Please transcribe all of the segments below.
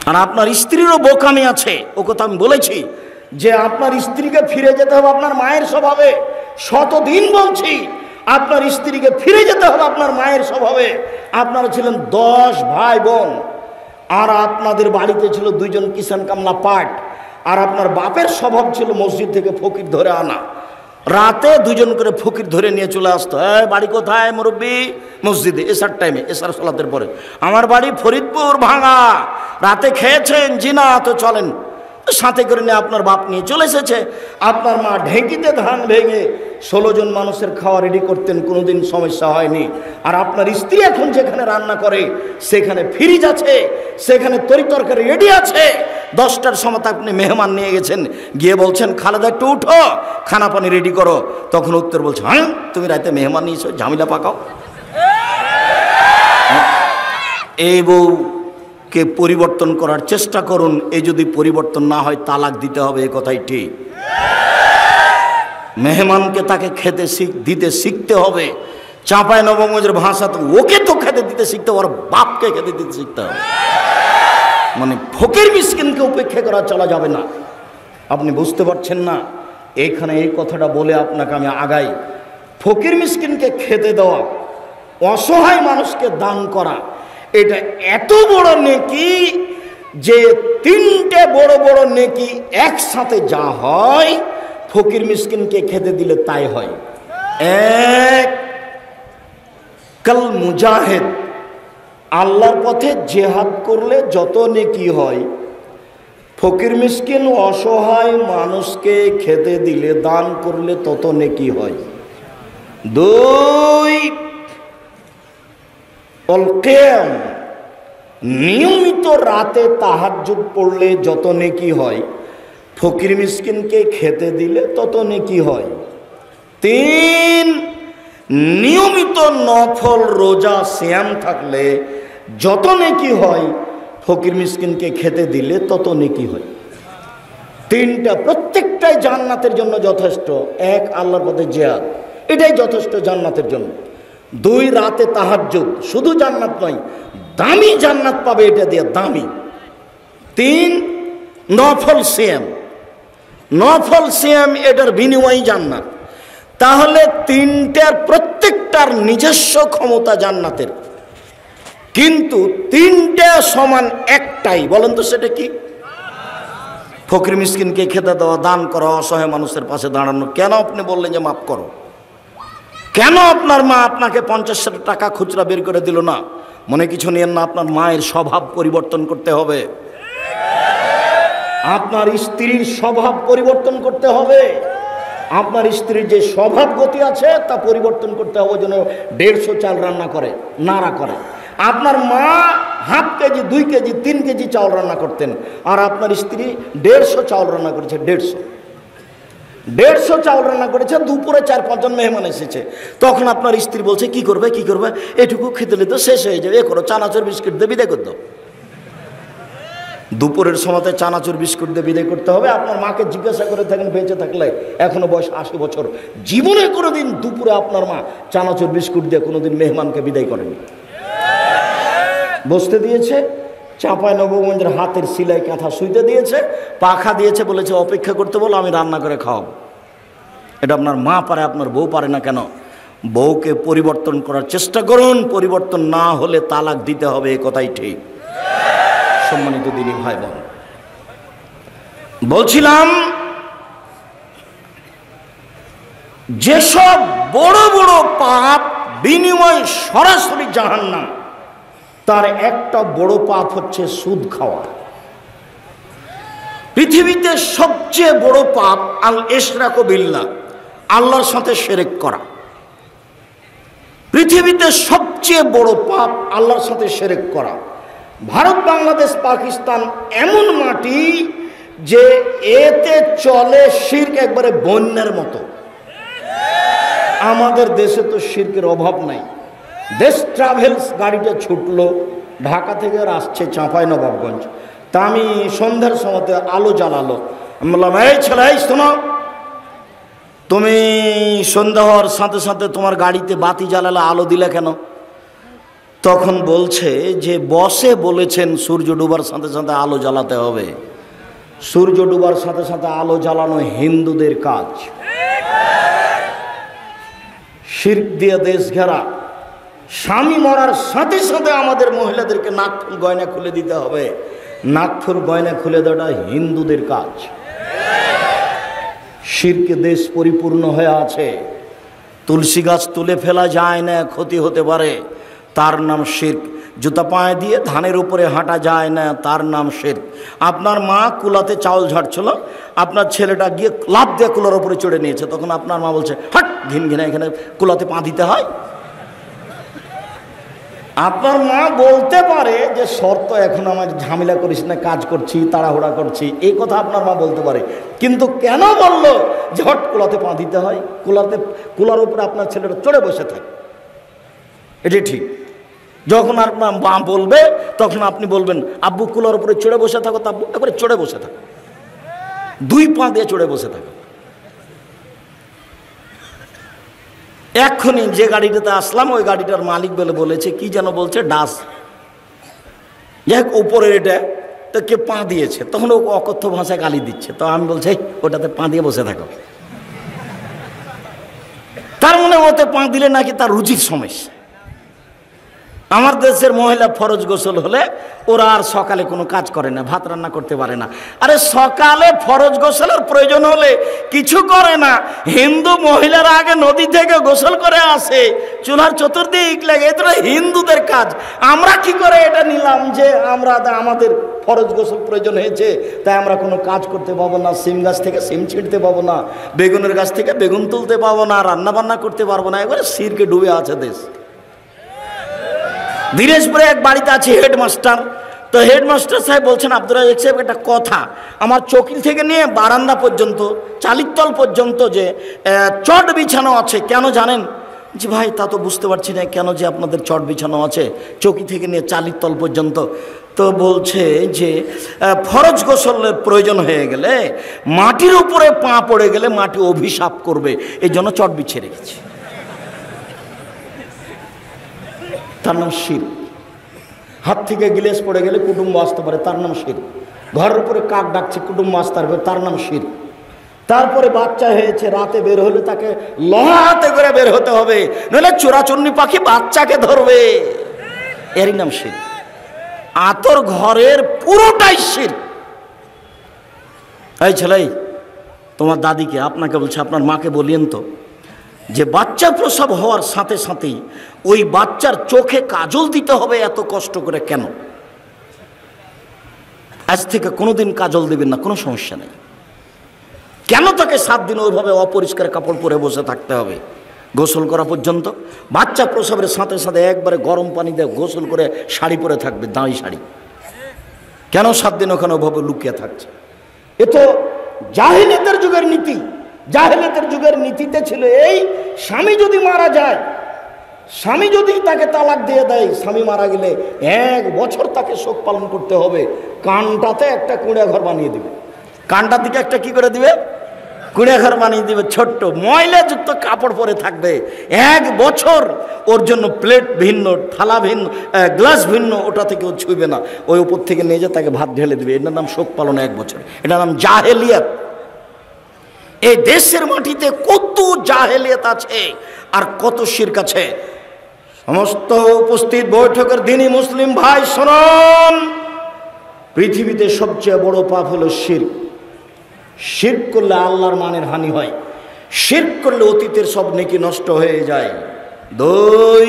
আর আপনার স্ত্রীরও বোকামি আছে, ও কথা আমি বলেছি যে আপনার স্ত্রীকে ফিরে যেতে হবে আপনার মায়ের স্বভাবে। শতদিন বলছি আপনার স্ত্রীকে ফিরে যেতে হবে আপনার মায়ের স্বভাবে। আপনারা ছিলেন 10 ভাই বোন, আর আপনাদের বাড়িতে ছিল 2 জন কিষান কামলা পাট, আর আপনার বাপের স্বভাব ছিল মসজিদ থেকে ফকির ধরে আনা। রাতে 2 জন করে ফকির ধরে নিয়ে চলে আসতো। বাড়ি কোথায় মুরব্বী? মসজিদে, এসার টাইমে, এসার সালাতের পরে। আমার বাড়ি ফরিদপুর ভাঙা। রাতে খেয়েছেন? জি না। তো চলেন। সাথে করে নিয়ে আপনার বাপ নিয়ে চলে এসেছে। আপনার মা ঢেঁকিতে ধান ভেঙে 16 জন মানুষের খাওয়া রেডি করতেন, কোনোদিন সমস্যা হয়নি। আর আপনার স্ত্রী এখন যেখানে রান্না করে সেখানে ফ্রিজ আছে, সেখানে তরিতরকারি রেডি আছে। 10টার সময় আপনি মেহমান নিয়ে গেছেন, গিয়ে বলছেন খালেদা একটু উঠো, খানা পানি রেডি করো। তখন উত্তর বলছে, হ্যাঁ তুমি রাতে মেহমান নিয়েছো, ঝামেলা পাকাও। এই বউকে পরিবর্তন করার চেষ্টা করুন। এই যদি পরিবর্তন না হয় তালাক দিতে হবে, এ কথাই ঠিক। মেহমানকে তাকে খেতে দিতে শিখতে হবে। চাঁপাই নবগঞ্জের ভাষা তো ওকে তো খেতে দিতে শিখতে হবে, ওর বাপকে খেতে দিতে শিখতে হবে। মানে ফকির মিসকিনকে উপেক্ষা করা চলা যাবে না। আপনি বুঝতে পারছেন না? এইখানে এই কথাটা বলে আপনাকে আমি আগাই। ফকির মিসকিনকে খেতে দেওয়া, অসহায় মানুষকে দান করা, এটা এত বড় নেকি যে 3টে বড় বড় নেকি একসাথে যা হয় ফকির মিসকিনকে খেতে দিলে তাই হয়। এক, কাল মুজাহিদ, আল্লাহর পথে জেহাদ করলে যত নেকি হয়, ফকির মিসকিন অসহায় মানুষকে খেতে দিলে দান করলে তত নেকি হয়। 2, অলকেম, নিয়মিত রাতে তাহাজ্জুদ পড়লে যত নেকি হয়, ফকির মিসকিনকে খেতে দিলে তত নেকি হয়। 3, নিয়মিত নফল রোজা সিয়াম থাকলে যত নেকি হয়, ফকির মিসকিনকে খেতে দিলে তত নেকি হয়। 3টা প্রত্যেকটাই জান্নাতের জন্য যথেষ্ট। 1, আল্লাহর পথে জিহাদ, এটাই যথেষ্ট জান্নাতের জন্য। 2, রাতে তাহাজ্জুদ, শুধু জান্নাত নয়, দামি জান্নাত পাবে এটা দিয়ে, দামি। 3, নফল সিয়াম, নফল সিয়াম, এটার বিনিময় জান্নাত। তাহলে 3টার প্রত্যেকটার নিজস্ব ক্ষমতা জান্নাতের, কিন্তু 3টে সমান একটাই। বলেন তো সেটা কি? ফকির মিসকিনকে খেতে দেওয়া, দান করা, অসহায় মানুষের পাশে দাঁড়ানো। কেন আপনি বললেন যে মাফ করো? কেন আপনার মা আপনাকে 50 টাকা খুচরা বের করে দিল না? মনে কিছু নিয়েন না, আপনার মায়ের স্বভাব পরিবর্তন করতে হবে। আপনার স্ত্রীর স্বভাব পরিবর্তন করতে হবে। আপনার স্ত্রীর যে স্বভাব গতি আছে তা পরিবর্তন করতে হবে, যেন 150 চাল রান্না করে, নাড়া করে। আপনার মা হাফ কেজি, 2 কেজি, 3 কেজি চাউল রান্না করতেন, আর আপনার স্ত্রী 150 চাউল রান্না করেছে। 150 চাউল রান্না করেছে। দুপুরে 4-5 জন মেহমান এসেছে। তখন আপনার স্ত্রী বলছে, কি করবে কি করবে, এটুকু খেতে তো শেষ হয়ে যাবে, এ করো, চানাচুর বিস্কুট দিয়ে বিদায় করতে। দুপুরের সময়তে চানাচুর বিস্কুট দিয়ে বিদায় করতে হবে। আপনার মাকে জিজ্ঞাসা করে থাকেন, বেঁচে থাকলে, এখনো বয়স 80 বছর, জীবনে কোনোদিন দুপুরে আপনার মা চানাচুর বিস্কুট দিয়ে কোনোদিন মেহমানকে বিদায় করেনি। বসতে দিয়েছে, চাঁপাই নবগঞ্জের হাতের সিলাই কাঁথা শুইতে দিয়েছে, পাখা দিয়েছে, বলেছে অপেক্ষা করতে বলো, আমি রান্না করে খাওয়াবো। এটা আপনার মা পারে, আপনার বউ পারে না কেন? বউকে পরিবর্তন করার চেষ্টা করুন। পরিবর্তন না হলে তালাক দিতে হবে, এ কথাই ঠিক। সম্মানিত দিনী ভাই বোন, বলছিলাম যেসব বড় বড় পাপ বিনিময় সরাসরি জাহান্নাম, তার একটা বড় পাপ হচ্ছে সুদ খাওয়া। পৃথিবীতে সবচেয়ে বড় পাপ আল ইশরাকু বিল্লাহ, আল্লাহর সাথে শিরক করা। পৃথিবীতে সবচেয়ে বড় পাপ আল্লাহর সাথে শিরক করা। ভারত, বাংলাদেশ, পাকিস্তান এমন মাটি যে এতে চলে শিরক একবারে বন্যার মতো। আমাদের দেশে তো শিরকের অভাব নাই। দেশ ট্রাভেলস গাড়িটা ছুটলো, ঢাকা থেকে আসছে চাঁপাই নবাবগঞ্জ। তা আমি সন্ধ্যার সময়তে আলো জ্বালালো। আমি বললাম, এই ছেলে, এই শোনো, তুমি সন্ধ্যা হওয়ার সাথে সাথে তোমার গাড়িতে বাতি জ্বালালে, আলো দিলে কেন? তখন বলছে যে বসে বলেছেন সূর্য ডুবার সাথে সাথে আলো জ্বালাতে হবে। সূর্য ডুবার সাথে সাথে আলো জ্বালানো হিন্দুদের কাজ। শিরক দিয়ে দেশ ঘেরা। স্বামী মরার সাথে সাথে আমাদের মহিলাদেরকে নাকফুল গয়না খুলে দিতে হবে। নাকফুল গয়না খুলে দেওয়াটা হিন্দুদের কাজ। শিরকে দেশ পরিপূর্ণ হয়ে আছে। তুলসী গাছ তুলে ফেলা যায় না, ক্ষতি হতে পারে, তার নাম শিরক। জুতা পায়ে দিয়ে ধানের উপরে হাঁটা যায় না, তার নাম শিরক। আপনার মা কুলাতে চাউল ঝাড়ছিল, আপনার ছেলেটা গিয়ে লাফ দিয়ে কুলার উপরে চড়ে নিয়েছে, তখন আপনার মা বলছে হাট, ঘিন ঘিনে এখানে কুলাতে পা দিতে হয়। আপনার মা বলতে পারে যে শর্ত এখন আমার ঝামেলা করিস না, কাজ করছি, তাড়াহুড়া করছি, এই কথা আপনার মা বলতে পারে, কিন্তু কেন বললো যে হট কুলাতে পা দিতে হয়? কুলার উপরে আপনার ছেলেটা চড়ে বসে থাকে, এটি ঠিক। যখন আপনার মা বলবে তখন আপনি বলবেন আব্বু কুলার উপরে চড়ে বসে থাকো, তো আব্বু একবারে চড়ে বসে থাকো, দুই পা দিয়ে চড়ে বসে থাকো। এক্ষুনি যে গাড়িটাতে আসলাম ওই গাড়িটার মালিক বলেছে কি যেন বলছে, ডাস, যাই হোক উপরের এটা তো কে পা দিয়েছে, তখন ও অকথ্য ভাষায় গালি দিচ্ছে। তো আমি বলছি ওটাতে পা দিয়ে বসে থাকো। তার মানে ওতে পা দিলে নাকি তার রুচির সমস্যা। আমার দেশের মহিলা ফরজ গোসল হলে ওরা আর সকালে কোনো কাজ করে না, ভাত রান্না করতে পারে না। আরে সকালে ফরজ গোসলের প্রয়োজন হলে কিছু করে না, হিন্দু মহিলারা আগে নদী থেকে গোসল করে আসে, চুলার চতুর্দিক লাগে, এটা হিন্দুদের কাজ। আমরা কি করে এটা নিলাম যে আমাদের ফরজ গোসল প্রয়োজন হয়েছে তাই আমরা কোনো কাজ করতে পাবো না, সিম গাছ থেকে সিম ছিঁড়তে পাবো না, বেগুনের গাছ থেকে বেগুন তুলতে পাবো না, রান্না বান্না করতে পারবো না। এবারে শিরকে ডুবে আছে দেশ। দিনাজপুরে এক বাড়িতে আছে হেডমাস্টার। তো হেডমাস্টার সাহেব বলছেন আব্দুর রাজ্জাক সাহেব একটা কথা, আমার চৌকিল থেকে নিয়ে বারান্দা পর্যন্ত, চালিতল পর্যন্ত যে চট বিছানো আছে, কেন জানেন? জি ভাই তা তো বুঝতে পারছি না কেন যে আপনাদের চট বিছানো আছে চৌকি থেকে নিয়ে চালিতল পর্যন্ত। তো বলছে যে ফরজ গোসলের প্রয়োজন হয়ে গেলে মাটির উপরে পা পড়ে গেলে মাটি অভিশাপ করবে, এই জন্য চট বিছিয়ে রেখেছি। তার নাম শিরক। হাত থেকে গিলাস পড়ে গেলে কুটুম্ব আসতে পারে, তার নাম শিরক। ঘরের উপরে কাক ডাকছে, কুটুম্ব আসতে পারবে, তার নাম শিরক। তারপরে বাচ্চা হয়েছে, রাতে বের হলে তাকে লহাতে করে বের হতে হবে, নইলে চোরাচুন্নি পাখি বাচ্চাকে ধরবে, এরই নাম শিরক। আতর ঘরের পুরোটাই শিরক। এই ছেলে, তোমার দাদিকে, আপনাকে বলছে, আপনার মাকে বলিয়েন তো যে বাচ্চা প্রসব হওয়ার সাথে সাথেই ওই বাচ্চার চোখে কাজল দিতে হবে এত কষ্ট করে কেন? আজ থেকে কোনোদিন কাজল দেবেন না, কোনো সমস্যা নেই। কেন তাকে 7 দিন ওইভাবে অপরিষ্কার কাপড় পরে বসে থাকতে হবে গোসল করা পর্যন্ত? বাচ্চা প্রসবের সাথে সাথে একবারে গরম পানি দিয়ে গোসল করে শাড়ি পরে থাকবে, দাঁড়ি শাড়ি। কেন 7 দিন ওখানে ওভাবে লুকিয়ে থাকছে? এ তো জাহিলিয়াতের যুগের নীতি। জাহেলিয়াতের যুগের নীতিতে ছিল এই, স্বামী যদি মারা যায়, স্বামী যদি তাকে তালাক দিয়ে দেয়, স্বামী মারা গেলে 1 বছর তাকে শোক পালন করতে হবে। কানটাতে একটা কুঁড়িয়া ঘর বানিয়ে দিবে, কানটার দিকে একটা কি করে দিবে, কুঁড়িয়া ঘর বানিয়ে দিবে, ছোট্ট ময়লাযুক্ত কাপড় পরে থাকবে 1 বছর। ওর জন্য প্লেট ভিন্ন, থালা ভিন্ন, গ্লাস ভিন্ন, ওটা থেকে ও ছুঁইবে না। ওই উপর থেকে নিয়ে যে তাকে ভাত ঢেলে দিবে, এটার নাম শোক পালন 1 বছর। এটার নাম জাহেলিয়াত। এই দেশের মাটিতে কত জাহেলিয়াত আছে আর কত শিরক আছে। সমস্ত উপস্থিত বৈঠকের দিনই মুসলিম ভাই শুনুন, পৃথিবীতে সবচেয়ে বড় পাপ হলো শিরক। শিরক করলে আল্লাহর মানের হানি হয়, শিরক করলে অতীতের সব নেকি নষ্ট হয়ে যায়। 2,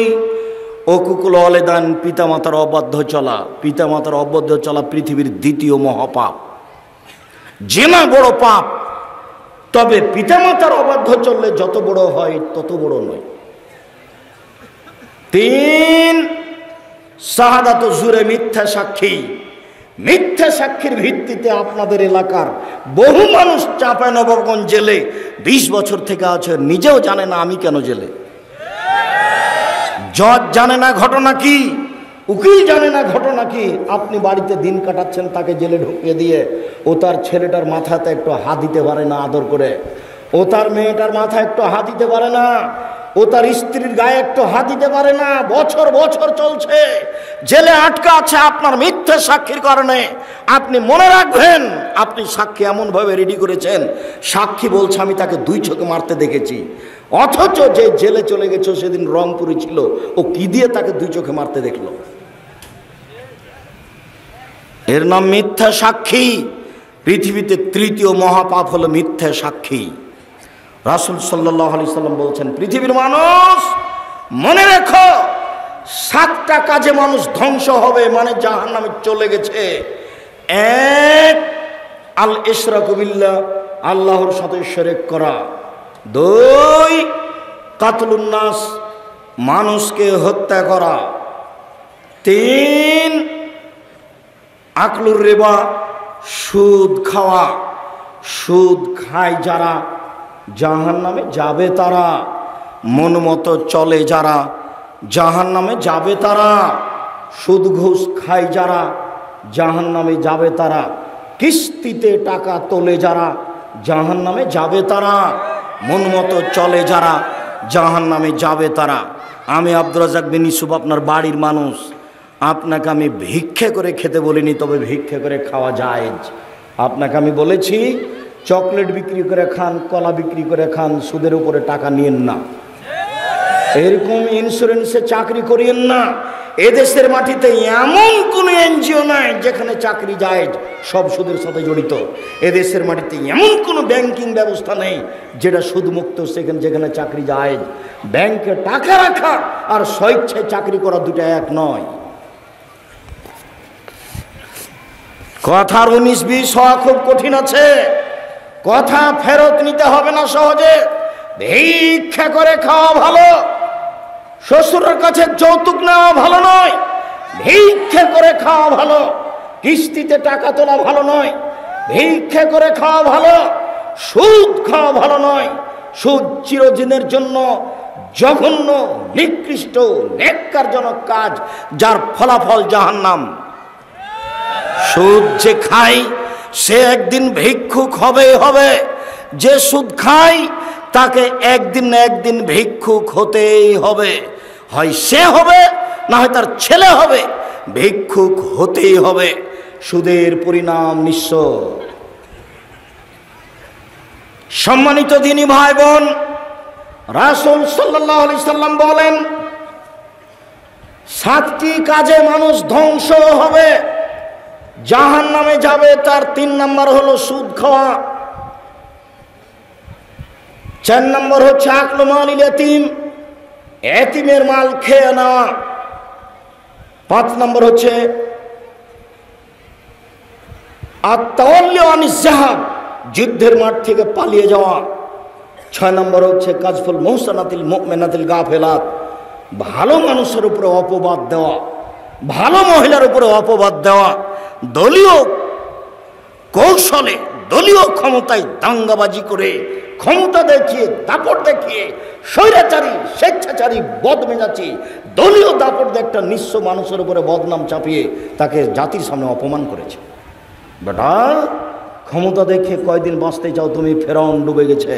অকুকুল অলেদান, পিতামাতার অবাধ্য চলা। পিতামাতার অবাধ্য চলা পৃথিবীর 2য় মহাপাপ। জিনা বড় পাপ, তবে পিতামাতার অবাধ্য চললে যত বড় হয় তত বড় নয়। 3, শাহাদাত জুরে, মিথ্যা সাক্ষী। মিথ্যা সাক্ষীর ভিত্তিতে আপনাদের এলাকার বহু মানুষ চাঁপাইনবাবগঞ্জ জেলে 20 বছর থেকে আছে, নিজেও জানে না আমি কেন জেলে। জজ জানে না ঘটনা কি, উকিল জানে না ঘটনা কি। আপনি বাড়িতে দিন কাটাচ্ছেন, তাকে জেলে ঢুকিয়ে দিয়ে ও তার ছেলেটার মাথাতে একটু হাত দিতে পারে না আদর করে, ও তার মেয়েটার মাথায় একটু হাত দিতে পারে না, ও ও তার স্ত্রীর গায়ে একটু হাত দিতে পারে না, বছর বছর চলছে, জেলে আটকা আছে আপনার মিথ্যে সাক্ষীর কারণে। আপনি মনে রাখবেন, আপনি সাক্ষী এমনভাবে রেডি করেছেন, সাক্ষী বলছে আমি তাকে 2 চোখে মারতে দেখেছি, অথচ যে জেলে চলে গেছে সেদিন রংপুরে ছিল, ও কি দিয়ে তাকে 2 চোখে মারতে দেখলো? এর নাম মিথ্যা সাক্ষী। পৃথিবীতে 3য় মহাপাপ হলো মিথ্যা সাক্ষী। রাসূল সাল্লাল্লাহু আলাইহি সাল্লাম বলছেন, পৃথিবীর মানুষ মনে রেখো, 7টা কাজে মানুষ ধ্বংস হবে, মানে জাহান্নামে চলে গেছে। 1, আল ইশরাকু বিল্লাহ, আল্লাহর সাথে শিরক করা। 2, কাতলুন নাস, মানুষকে হত্যা করা। 3, আকলুর রিবা, সুদ খাওয়া। সুদ খায় যারা জাহান্নামে যাবে তারা, মন মতো চলে যারা জাহান্নামে যাবে তারা। সুদ ঘুষ খায় যারা জাহান্নামে যাবে তারা। কিস্তিতে টাকা তোলে যারা জাহান্নামে যাবে তারা। মন মতো চলে যারা জাহান্নামে যাবে তারা। আমি আব্দুর রাজ্জাক বিন ইউসুফ আপনার বাড়ির মানুষ, আপনাকে আমি ভিক্ষে করে খেতে বলিনি, তবে ভিক্ষে করে খাওয়া যায়। আপনাকে আমি বলেছি চকলেট বিক্রি করে খান, কলা বিক্রি করে খান, সুদের উপরে টাকা নিয়েন না। এরকম ইন্স্যুরেন্সে চাকরি করিয়েন না। এদেশের মাটিতে এমন কোনো এনজিও নাই যেখানে চাকরি যায় সব সুদের সাথে জড়িত। এদেশের মাটিতে এমন কোনো ব্যাংকিং ব্যবস্থা নেই যেটা সুদমুক্ত, যেখানে চাকরি যায়। ব্যাংকে টাকা রাখা আর স্বেচ্ছায় চাকরি করা দুটো এক নয়। কথার 19-20 হওয়া খুব কঠিন আছে। কথা ফেরত নিতে হবে না সহজে। ভিক্ষা করে খাওয়া ভালো, শ্বশুরের কাছে যৌতুক নেওয়া ভালো নয়। ভিক্ষা করে খাওয়া ভালো, কিস্তিতে টাকা তোলা ভালো নয়। ভিক্ষা করে খাওয়া ভালো, সুদ খাওয়া ভালো নয়। সুদ চিরদিনের জন্য জঘন্য, নিকৃষ্ট, নেক্কারজনক কাজ, যার ফলাফল জাহান্নাম। সুদ যে খায় সে একদিন ভিক্ষুক হবেই হবে। যে সুদ খায় তাকে একদিন না একদিন ভিক্ষুক হতেই হবে। হয় সে হবে, না হয় তার ছেলে হবে, ভিক্ষুক হতেই হবে। সুদের পরিণাম নিঃস্ব। সম্মানিত দিনী ভাই বোন, রাসূল সাল্লাল্লাহু আলাইহি সাল্লাম বলেন 7টি কাজে মানুষ ধ্বংস হবে, জাহান্নামে যাবে। তার 3 নম্বর হলো সুদ খাওয়া। 4 নম্বর হচ্ছে আকলু মালিল ইয়াতীম, এতিমের মাল খেয়ে নেওয়া। 5 নম্বর হচ্ছে আত-তাওয়াল্লি আনিজ জিহাদ, যুদ্ধের মাঠ থেকে পালিয়ে যাওয়া। 6 নম্বর হচ্ছে কাজফুল মুহসানাতিল মুমিনাতিল গাফিলাত, ভালো মানুষের উপরে অপবাদ দেওয়া, ভালো মহিলার উপরে অপবাদ দেওয়া। দলীয় কৌশলে, দলীয় ক্ষমতায় দাঙ্গাবাজি করে, ক্ষমতা দেখিয়ে, দাপট দেখিয়ে, স্বৈরাচারী, স্বেচ্ছাচারী, বদমেজাজি দলীয় দাপট দিয়ে একটা নিঃস্ব মানুষের উপরে বদনাম চাপিয়ে তাকে জাতির সামনে অপমান করেছে। বেটা, ক্ষমতা দেখে কয়দিন বাঁচতে চাও তুমি? ফেরাউন ডুবে গেছে।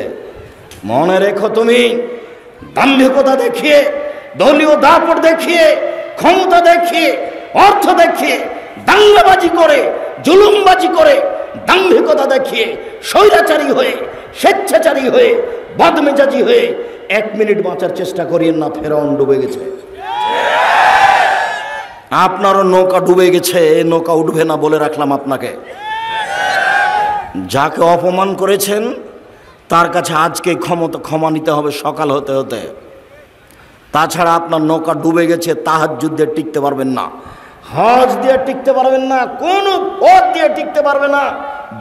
মনে রেখো, তুমি দাম্ভিকতা দেখিয়ে, দলীয় দাপট দেখিয়ে, ক্ষমতা দেখিয়ে, অর্থ দেখিয়ে, দাঙ্গাবাজি করে, জুলুমবাজি করে, দাম্ভিকতা দেখিয়ে, স্বৈরাচারী হয়ে, স্বেচ্ছাচারী হয়ে, বদমেজাজি হয়ে 1 মিনিট বাঁচার চেষ্টা করিয়েন না। ফেরাউন ডুবে গেছে। আপনারও নৌকা ডুবে গেছে, নৌকা উঠবে না বলে রাখলাম আপনাকে। যাকে অপমান করেছেন তার কাছে আজকে ক্ষমা নিতে হবে সকাল হতে হতে। তাছাড়া আপনার নৌকা ডুবে গেছে, তাহাজ্জুদ দিয়ে টিকতে পারবেন না, হজ দিয়ে টিকতে পারবেন না, কোন পথ দিয়ে টিকতে পারবে না।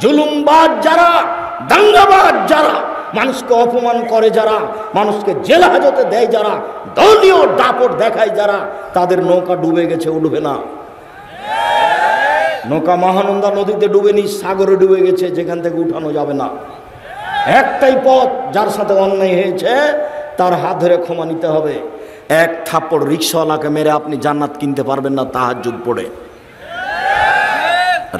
জুলুমবাজ যারা, দাঙ্গাবাজ যারা, মানুষকে অপমান করে যারা, মানুষকে জেল হাজতে দেয় যারা, দলীয় দাপট দেখায় যারা, তাদের নৌকা ডুবে গেছে, উঠবে না। নৌকা মহানন্দা নদীতে ডুবেনি, সাগরে ডুবে গেছে, যেখান থেকে উঠানো যাবে না। একটাই পথ, যার সাথে অন্যায় হয়েছে তার হাত ধরে ক্ষমা নিতে হবে। 1 থাপ্পড় রিক্সাওয়ালাকে মেরে আপনি জান্নাত কিনতে পারবেন না তাহাজ্জুদ পড়ে।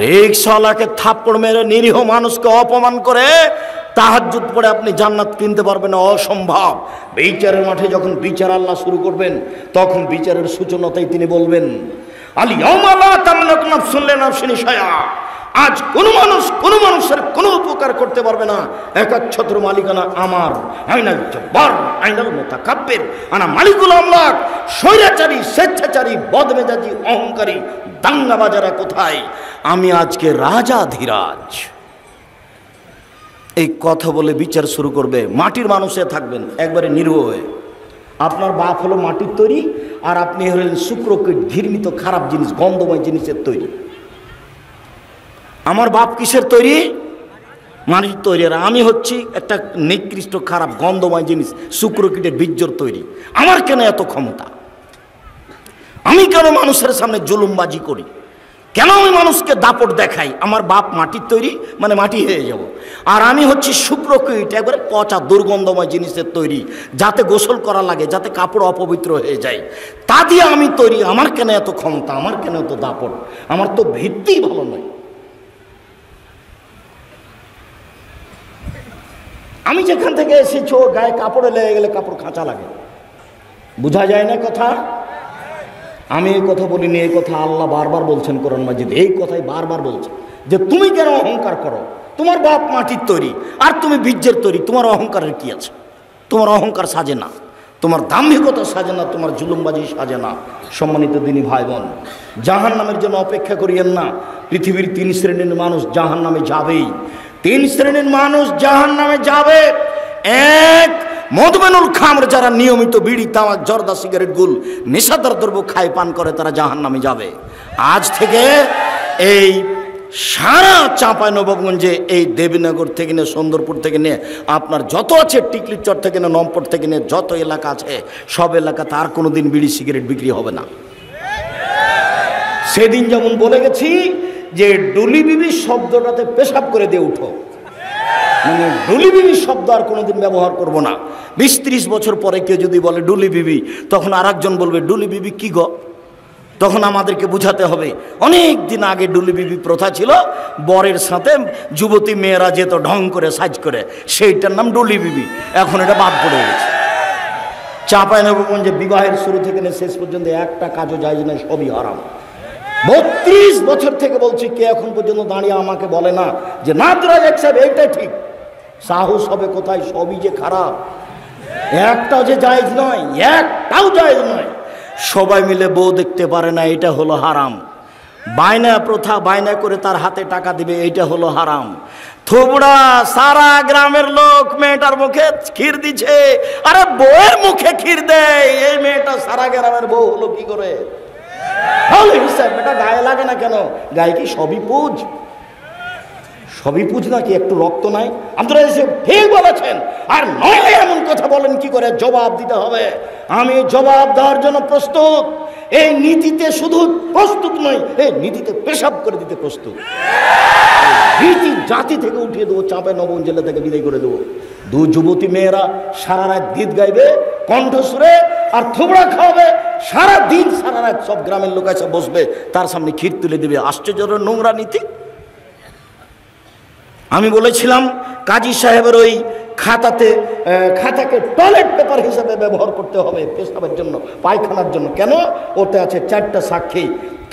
রিক্সাওয়ালাকে থাপ্পড় মেরে, নিরীহ মানুষকে অপমান করে তাহাজ্জুদ পড়ে আপনি জান্নাত কিনতে পারবেন না, অসম্ভব। বিচারের মাঠে যখন বিচার আল্লাহ শুরু করবেন, তখন বিচারের সূচনাতেই তিনি বলবেন, আল ইয়াওমা লা তামলিকু নাফসুন লিনাফসিন শাইআ। আজ কোনো মানুষের কোনো উপকার করতে পারবে না, একচ্ছত্র মালিকানা আমার। আইনাল জব্বার আইনাল মুতাকাব্বির আনা মালিকুল আমলাক। স্বৈরাচারী, স্বেচ্ছাচারী, বদমেজাজি, অহংকারী দাঙ্গাবাজারা কোথায়? আমি আজকে রাজাধিরাজ। এই কথা বলে বিচার শুরু করবে। মাটির মানুষে থাকবেন একবারে নিরীহ হয়ে। আপনার বাপ হলো মাটির তৈরি, আর আপনি হলেন শুক্রকীট, ঘৃণিত খারাপ জিনিস, গন্ধময় জিনিসের তৈরি। আমার বাপ কিসের তৈরি? মাটির তৈরি। আর আমি হচ্ছি একটা নিকৃষ্ট, খারাপ, গন্ধময় জিনিস, শুক্রকীটের বীর্যর তৈরি। আমার কেন এত ক্ষমতা? আমি কেন মানুষের সামনে জুলুমবাজি করি? কেন আমি মানুষকে দাপট দেখাই? আমার বাপ মাটির তৈরি, মানে মাটি হয়ে যাব। আর আমি হচ্ছি শুক্রকীট, একবারে পচা দুর্গন্ধময় জিনিসের তৈরি, যাতে গোসল করা লাগে, যাতে কাপড় অপবিত্র হয়ে যায়, তা দিয়ে আমি তৈরি। আমার কেন এত ক্ষমতা? আমার কেন এত দাপট? আমার তো ভিত্তিই ভালো নয়। আমি যেখান থেকে এসেছি, ও গায়ে কাপড়ে লেগে গেলে কাপড় খাঁচা লাগে, বোঝা যায় না কথা? আমি এই কথা বলিনি, এই কথা আল্লাহ বারবার বলছেন কোরআন মাজিদ। এই কথাই বারবার বলছেন যে তুমি কেন অহংকার করো? তোমার বাপ মাটির তৈরি, আর তুমি বীর্যের তৈরি। তোমার অহংকারের কি আছে? তোমার অহংকার সাজে না, তোমার দাম্ভিকতা সাজে না, তোমার জুলুমবাজি সাজে না। সম্মানিত দিনী ভাই বোন, জাহান নামের জন্য অপেক্ষা করিয়েন না। পৃথিবীর 3 শ্রেণীর মানুষ জাহান নামে যাবেই। 3 শ্রেণীর মানুষ জাহান নামে যাবে। এক, মদমেনুল খামর, যারা নিয়মিত বিড়ি, তামাক, জর্দা, সিগারেট, গুল, নেশাদার দ্রব্য খায়, পান করে, তারা জাহান নামে যাবে। আজ থেকে এই সারা চাঁপাইনবাবগঞ্জে, এই দেবীনগর থেকে নিয়ে, সুন্দরপুর থেকে নিয়ে, আপনার যত আছে, টিকলিচর থেকে নিয়ে, নম্পট থেকে নিয়ে, যত এলাকা আছে, সব এলাকাতে আর কোনোদিন বিড়ি সিগারেট বিক্রি হবে না। সেদিন যেমন বলে গেছি যে ডুলি বিবি শব্দটাতে পেশাব করে দিয়ে উঠো, মানে ডুলি বিবি শব্দ আর কোনোদিন ব্যবহার করব না। 20-30 বছর পরে কেউ যদি বলে ডুলি বিবি, তখন আর একজন বলবে ডুলি বিবি কি গো? তখন আমাদেরকে বুঝাতে হবে, অনেক দিন আগে ডুলি বিবি প্রথা ছিল, বরের সাথে যুবতী মেয়েরা যেত ঢং করে, সাজ করে, সেইটার নাম ডুলি বিবি। এখন এটা বাদ পড়ে গেছে। চাঁপাইনবাবগঞ্জে বিবাহের শুরু থেকে শেষ পর্যন্ত একটা কাজও জায়েজ না, সবই হারাম। 32 বছর থেকে বলছি, কে এখন পর্যন্ত দাঁড়িয়ে আমাকে বলে না যে না রাজাক সাহেব এইটাই ঠিক? সাহস হবে কোথায়? সবই যে খারাপ, একটাও যে জায়েজ নয়, একটাও জায়েজ নয়। সবাই মিলে বউ দেখতে পারে না, এটা হলো হারাম। বায়না প্রথা, বায়না করে তার হাতে টাকা দিবে, এইটা হলো হারাম। থুবড়া, সারা গ্রামের লোক মেয়েটার মুখে ক্ষীর দিচ্ছে, আরে বউয়ের মুখে ক্ষীর দেয়, এই মেয়েটা সারা গ্রামের বউ হলো কি করে? এটা গায়ে লাগে না কেন? গায়ে কি সবই পুজ? সবই পুজ নাকি? একটু রক্ত নাই? আপনারা এসে ঠিক বলেছেন। আর নয় এমন কথা বলেন কি করে? জবাব দিতে হবে। আমি জবাব দেওয়ার জন্য প্রস্তুত। এই নীতিতে শুধু প্রস্তুত নয়, এই নীতিতে পেশাব করে দিতে প্রস্তুত। নীতি জাতি থেকে উঠিয়ে দেবো, চাঁপাইনবাবগঞ্জ জেলা থেকে বিদায় করে দেবো। 2 যুবতী মেয়েরা সারা রাত গীত গাইবে কণ্ঠসুরে, আর থুবড়া খাওয়াবে সারা দিন, সারা রাত। সব গ্রামের লোক এসে বসবে, তার সামনে ক্ষীর তুলে দেবে। আশ্চর্য নোংরা নীতি। আমি বলেছিলাম কাজী সাহেবের ওই খাতাকে টয়লেট পেপার হিসেবে ব্যবহার করতে হবে পেশাবের জন্য, পায়খানার জন্য। কেন? ওতে আছে 4টা সাক্ষী।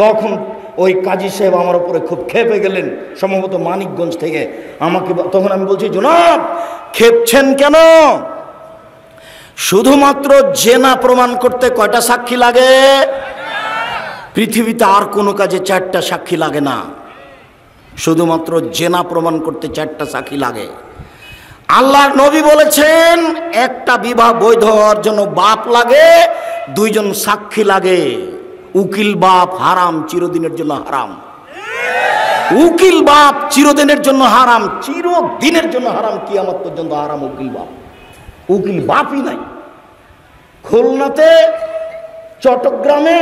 তখন ওই কাজী সাহেব আমার উপরে খুব ক্ষেপে গেলেন, সম্ভবত মানিকগঞ্জ থেকে। আমাকে তখন আমি বলছি, জনাব ক্ষেপছেন কেন? শুধুমাত্র জেনা প্রমাণ করতে কয়টা সাক্ষী লাগে? পৃথিবীতে আর কোনো কাজে 4টা সাক্ষী লাগে না, শুধুমাত্র জেনা প্রমাণ করতে 4টা সাক্ষী লাগে। আল্লাহর নবী বলেছেন, একটা বিবাহ বৈধ হওয়ার জন্য বাপ লাগে, 2 জন সাক্ষী লাগে। উকিল বাপ হারাম, চিরদিনের জন্য হারাম। উকিল বাপ চিরদিনের জন্য হারাম, চিরদিনের জন্য হারাম, কিয়ামত পর্যন্ত হারাম উকিল বাপ। উকিল বাপই নাই। খুলনাতে, চট্টগ্রামে,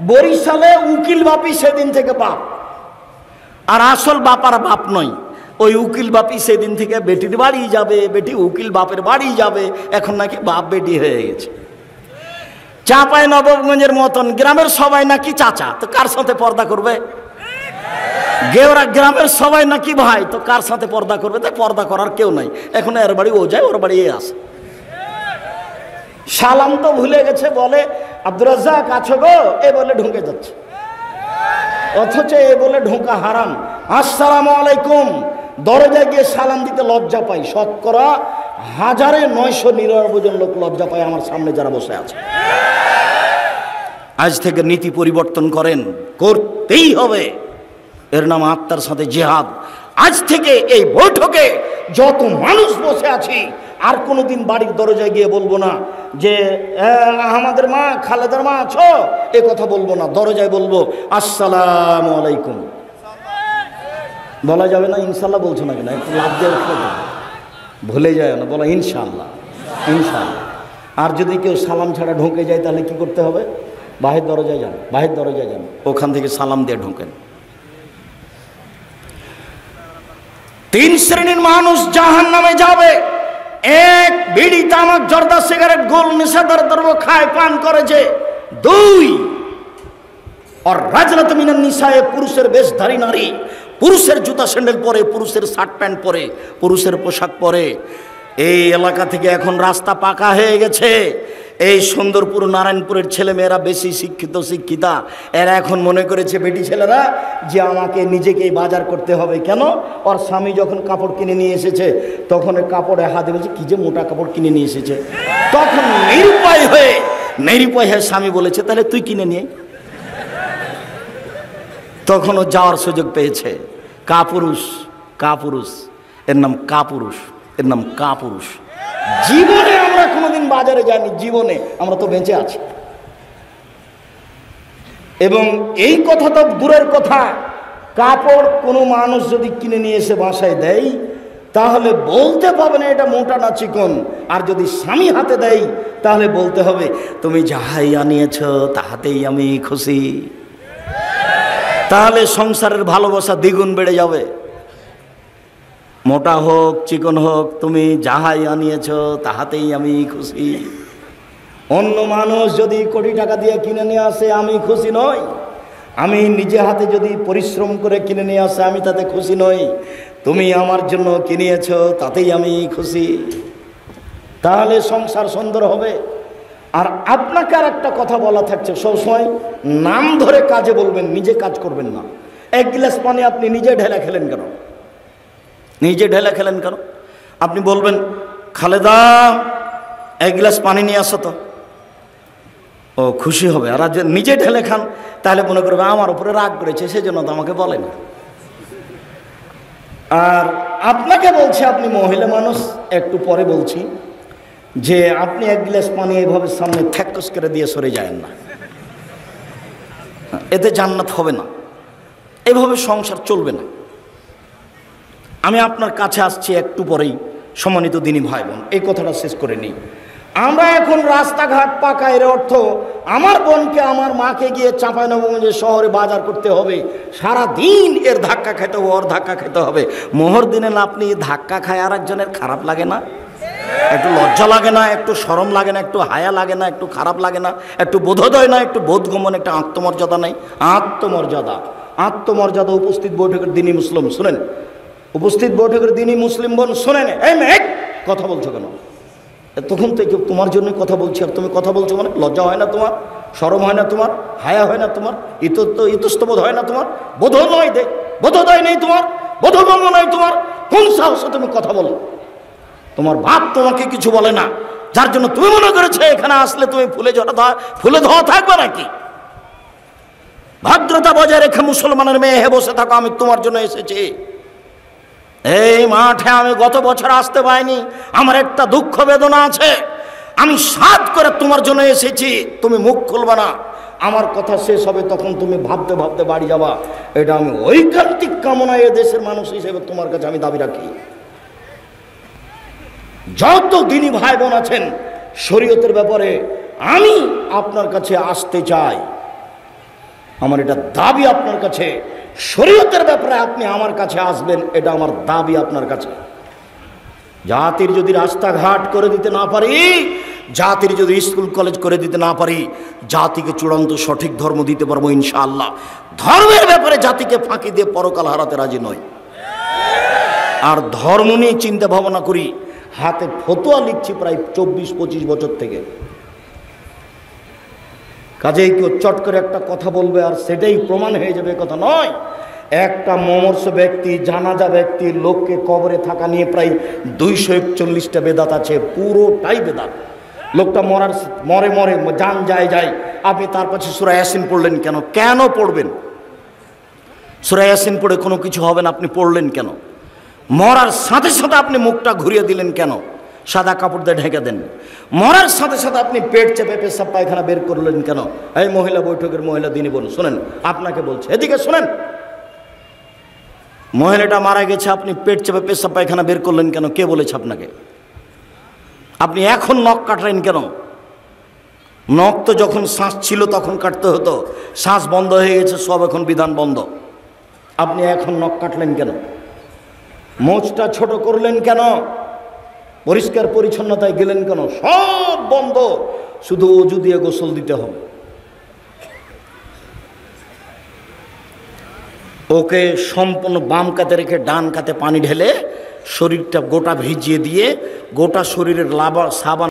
বরিশালে উকিল বাপই সেদিন থেকে বাপ। আর আসল বাপ আর বাপ নয়, ওই উকিল বাপই সেদিন থেকে বেটির বাড়ি যাবে, বেটি উকিল বাপের বাড়ি যাবে। এখন নাকি বাপ বেটি হয়ে গেছে। চাঁপাইনবাবগঞ্জের মতন গ্রামের সবাই নাকি চাচা, তো কার সাথে পর্দা করবে? গেওরা গ্রামের সবাই নাকি ভাই, তো কার সাথে পর্দা করবে? তাই পর্দা করার কেউ নাই। এখন এর বাড়ি ও যায়, ওর বাড়ি এ আসে। সালাম তো ভুলে গেছে, বলে আব্দুর রাজ্জাক আছো গো, এ বলে ঢুকে যাচ্ছে। অথচ এ বলে ঢোকা হারাম। আসসালামু আলাইকুম, দরজায় গিয়ে সালাম দিতে লজ্জা পাই। শতকরা 1999 জন লোক লজ্জা পায় আমার সামনে যারা বসে আছে। আজ থেকে নীতি পরিবর্তন করেন, করতেই হবে। এর নাম আত্মার সাথে জিহাদ। আজ থেকে এই বৈঠকে যত মানুষ বসে আছি, আর কোনোদিন বাড়ির দরজায় গিয়ে বলবো না যে আমাদের মা খালেদার মা আছো, এ কথা বলবো না। দরজায় বলবো আসসালামু আলাইকুম। বলা যাবে না ইনশাল্লাহ? বলছো না কেন? একটু লাভ দিয়ে ভুলে যায় না, বলা ইনশাল্লাহ, ইনশাল্লাহ। আর যদি কেউ সালাম ছাড়া ঢুকে যায় তাহলে কি করতে হবে? বাহির দরজায় যান, বাহির দরজায় যান, ওখান থেকে সালাম দিয়ে ঢোকেন। 3 শ্রেণীর মানুষ জাহান্নামে যাবে। 1, বিড়ি তামাক জর্দা সিগারেট গোল নেশাদার দ্রব্য খায় পান করেছে। 2, আর রাজনাত মিনান নিসায়ে, পুরুষের বেশধারী নারী, পুরুষের জুতা স্যান্ডেল পরে, পুরুষের শার্ট প্যান্ট পরে, পুরুষের পোশাক পরে। এই এলাকা থেকে এখন রাস্তা পাকা হয়ে গেছে। এই সুন্দরপুর নারায়ণপুরের ছেলেমেয়েরা বেশি শিক্ষিত শিক্ষিতা, এরা এখন মনে করেছে বেটি ছেলেরা যে আমাকে নিজেকেই বাজার করতে হবে। কেন? ওর স্বামী যখন কাপড় কিনে নিয়ে এসেছে তখন কাপড়ে হাতে বলছে কি যে মোটা কাপড় কিনে নিয়ে এসেছে। তখন নিরুপায় হয়ে স্বামী বলেছে তাহলে তুই কিনে নিয়ে। তখনও যাওয়ার সুযোগ পেয়েছে। কাপুরুষ, কাপুরুষ, এর নাম কাপুরুষ, এর নাম কাপুরুষ। জীবনে আমরা কোনোদিন বাজারে যাইনি, জীবনে আমরা তো বেঁচে আছি। এবং এই কথা তো দূরের কথা, কাপড় কোনো মানুষ যদি কিনে নিয়ে এসে বাসায় দেয় তাহলে বলতে পারবে না এটা মোটা না চিকন। আর যদি স্বামী হাতে দেয় তাহলে বলতে হবে তুমি যাহাই আনিয়েছ তাহাতেই আমি খুশি। তাহলে সংসারের ভালোবাসা দ্বিগুণ বেড়ে যাবে। মোটা হোক চিকন হোক, তুমি যাহাই আনিয়েছ তাহাতেই আমি খুশি। অন্য মানুষ যদি কোটি টাকা দিয়ে কিনে নিয়ে আসে আমি খুশি নই। আমি নিজে হাতে যদি পরিশ্রম করে কিনে নিয়ে আসে আমি তাতে খুশি নই। তুমি আমার জন্য কিনিয়েছ তাতেই আমি খুশি। তাহলে সংসার সুন্দর হবে। আর আপনাকে আর একটা কথা বলা থাকছে, সবসময় নাম ধরে কাজে বলবেন, নিজে কাজ করবেন না। 1 গ্লাস পানি আপনি নিজে ঢেলে খেলেন কেন? নিজে ঢেলে খেলেন কেন? আপনি বলবেন খালেদা 1 গ্লাস পানি নিয়ে আসো তো, ও খুশি হবে। আর নিজে ঢেলে খান তাহলে মনে করবে আমার উপরে রাগ করেছে, সেজন্য তো আমাকে বলে না। আর আপনাকে বলছি, আপনি মহিলা মানুষ, একটু পরে বলছি যে আপনি 1 গ্লাস পানি এভাবে সামনে থ্যাকস করে দিয়ে সরে যায়েন না, এতে জান্নাত হবে না। এভাবে সংসার চলবে না। আমি আপনার কাছে আসছি একটু পরেই। সম্মানিত দিনী ভাই বোন, এই কথাটা শেষ করে নিই। আমরা এখন রাস্তাঘাট পাকা, এর অর্থ আমার বোনকে আমার মাকে গিয়ে চাঁপাইনবাবগঞ্জের শহরে বাজার করতে হবে, সারা দিন এর ধাক্কা খেতে হবে, ওর ধাক্কা খেতে হবে। মোহর দিনে আপনি ধাক্কা খায় আর একজনের খারাপ লাগে না? একটু লজ্জা লাগে না? একটু শরম লাগে না? একটু হায়া লাগে না? একটু খারাপ লাগে না? একটু বোধোদয় না? একটু বোধগমন, একটা আত্মমর্যাদা নাই? আত্মমর্যাদা, আত্মমর্যাদা। উপস্থিত বৈঠকের দিনই মুসলিম শুনেন, উপস্থিত বৈঠকের দিনই মুসলিম বোন শোনেন। এই মেঘ কথা বলছো কেন? তখন তো তোমার জন্য কথা বলছি, আর তুমি কথা বলছো মানে লজ্জা হয় না তোমার? শরম হয় না তোমার? হায়া হয় না তোমার? ইতস্তবোধ হয় না তোমার? বোধোদয় দে, বোধোদয় নেই তোমার, বোধগম্য নয় তোমার? কোন সাহসে তুমি কথা বলো? তোমার বাপ তোমাকে কিছু বলে না, যার জন্য তুমি মনে করেছো এখানে আসলে তুমি ফুলে ধোয়া থাকবে নাকি? ভদ্রতা বজায় রেখে মুসলমানের মেয়ে হে বসে থাকো, আমি তোমার জন্য এসেছি। এই মাঠে আমি গত বছর আসতে পারিনি, আমার একটা দুঃখ বেদনা আছে। আমি সাধ করে তোমার জন্য এসেছি, তুমি মুখ খুলবা না। আমার কথা শেষ হবে তখন তুমি ভাবতে ভাবতে বাড়ি যাবা। এটা আমি ঐকান্তিক কামনা এ দেশের মানুষ হিসেবে তোমার কাছে আমি দাবি রাখি। যত দিনী ভাই বোন আছেন, শরীয়তের ব্যাপারে আমি আপনার কাছে আসতে চাই। আমার এটা দাবি আপনার কাছে, শরীয়তের ব্যাপারে আপনি আমার কাছে আসবেন, এটা আমার দাবি আপনার কাছে। জাতির যদি রাস্তাঘাট করে দিতে না পারি, জাতির যদি স্কুল কলেজ করে দিতে না পারি, জাতিকে চূড়ান্ত সঠিক ধর্ম দিতে পারবো ইনশাআল্লাহ। ধর্মের ব্যাপারে জাতিকে ফাঁকি দিয়ে পরকাল হারাতে রাজি নয়। আর ধর্ম নিয়ে চিন্তা ভাবনা করি, হাতে ফতোয়া লিখছি প্রায় 24-25 বছর থেকে। কাজেই কেউ চট করে একটা কথা বলবে আর সেটাই প্রমাণ হয়ে যাবে, কথা নয়। একটা মমর্ষ ব্যক্তি, জানাজা ব্যক্তি, লোককে কবরে থাকা নিয়ে প্রায় 241টা বেদাত আছে, পুরোটাই বেদাত। লোকটা মরে জান যায়, আপনি তার পাশে সূরা ইয়াসিন পড়লেন কেন? কেন পড়বেন? সূরা ইয়াসিন পড়ে কোনো কিছু হবে না, আপনি পড়লেন কেন? মরার সাথে সাথে আপনি মুখটা ঘুরিয়ে দিলেন কেন? সাদা কাপড় দিয়ে ঢেকে দেন। মরার সাথে সাথে আপনি পেট চেপে পেশাব পায়খানা বের করলেন কেন? এই মহিলা বৈঠকের মহিলা দিনী বোন শোনেন, আপনাকে বলছে, এদিকে শোনেন। মহিলাটা মারা গেছে, আপনি পেট চেপে পেশাব পায়খানা বের করলেন কেন? কে বলেছে আপনাকে? আপনি এখন নখ কাটলেন কেন? নখ তো যখন শ্বাস ছিল তখন কাটতে হতো, শ্বাস বন্ধ হয়ে গেছে, সব এখন বিধান বন্ধ। আপনি এখন নখ কাটলেন কেন? মোচটা ছোট করলেন কেন? পরিষ্কার পরিচ্ছন্নতায় গেলেন কেন? সব বন্ধ, শুধু ওযু দিয়ে গোসল দিতে হবে। ওকে সম্পূর্ণ বাম কাতে রেখে ডান কাতে পানি ঢেলে শরীরটা গোটা ভিজিয়ে দিয়ে গোটা শরীরের সাবান